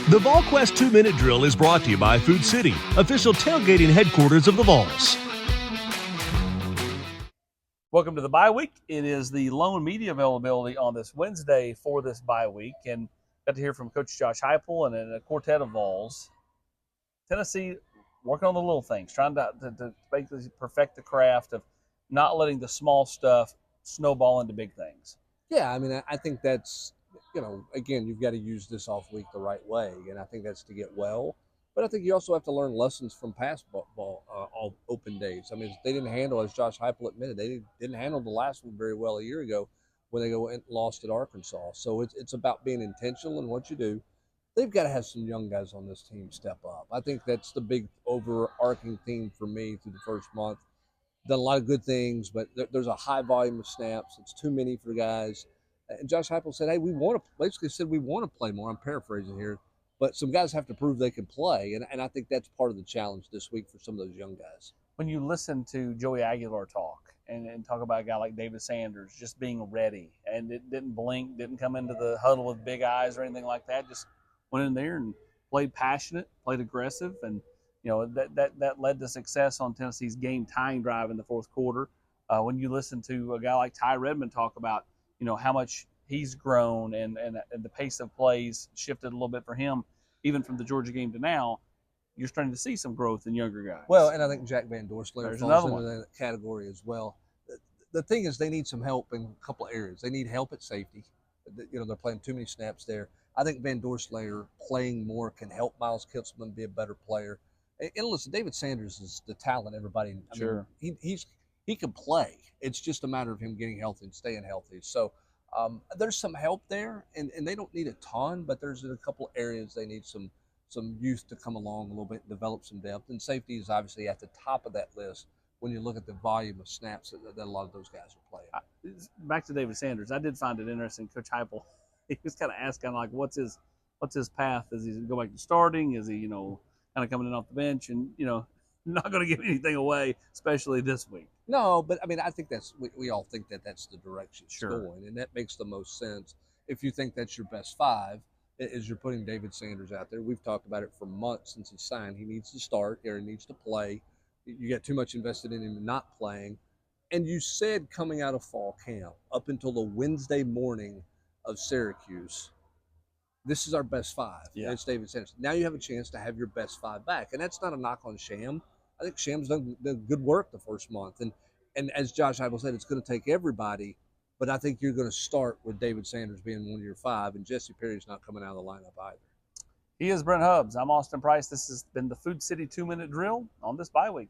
The Volquest 2-Minute Drill is brought to you by Food City, official tailgating headquarters of the Vols. Welcome to the bye week. It is the lone media availability on this Wednesday for this bye week, and got to hear from Coach Josh Heupel and a quartet of Vols. Tennessee working on the little things, trying to basically perfect the craft of not letting the small stuff snowball into big things. Yeah, I mean, I think that's, again, you've got to use this off week the right way, and I think that's to get well. But I think you also have to learn lessons from past all open days. I mean, they didn't handle, as Josh Heupel admitted, they didn't handle the last one very well a year ago when they lost at Arkansas. So it's about being intentional in what you do. They've got to have some young guys on this team step up. I think that's the big overarching theme for me through the first month. Done a lot of good things, but there's a high volume of snaps. It's too many for guys. And Josh Heupel said, hey, we want to play more. I'm paraphrasing here. But some guys have to prove they can play, and I think that's part of the challenge this week for some of those young guys. When you listen to Joey Aguilar talk and talk about a guy like David Sanders just being ready, and it didn't blink, didn't come into the huddle with big eyes or anything like that, just went in there and played passionate, played aggressive, and that led to success on Tennessee's game-tying drive in the fourth quarter. When you listen to a guy like Ty Redmond talk about how much he's grown and the pace of plays shifted a little bit for him, even from the Georgia game to now, you're starting to see some growth in younger guys. Well, and I think Jack Van Dorselaer falls into one. that category as well. The thing is, they need some help in a couple of areas. They need help at safety. They're playing too many snaps there. I think Van Dorselaer playing more can help Miles Kitselman be a better player. And listen, David Sanders is the talent everybody. Sure. He can play. It's just a matter of him getting healthy and staying healthy. So there's some help there, and they don't need a ton, but there's a couple areas they need some youth to come along a little bit and develop some depth. And safety is obviously at the top of that list when you look at the volume of snaps that a lot of those guys are playing. Back to David Sanders, I did find it interesting. Coach Heupel, he was kind of asking like, what's his path? Is he go back to starting? Is he kind of coming in off the bench and not going to give anything away, especially this week? No, but I mean, I think we all think that's the direction it's Sure. going, and that makes the most sense. If you think that's your best five, is you're putting David Sanders out there. We've talked about it for months since he signed. He needs to start, or he needs to play. You got too much invested in him not playing. And you said coming out of fall camp, up until the Wednesday morning of Syracuse, this is our best five. Yeah. And it's David Sanders. Now you have a chance to have your best five back. And that's not a knock on Sham. I think Sham's done good work the first month. And as Josh Heupel said, it's going to take everybody. But I think you're going to start with David Sanders being one of your five, and Jesse Perry's not coming out of the lineup either. He is Brent Hubbs. I'm Austin Price. This has been the Food City 2-Minute Drill on this bye week.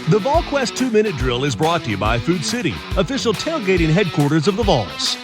The Volquest 2-Minute Drill is brought to you by Food City, official tailgating headquarters of the Vols.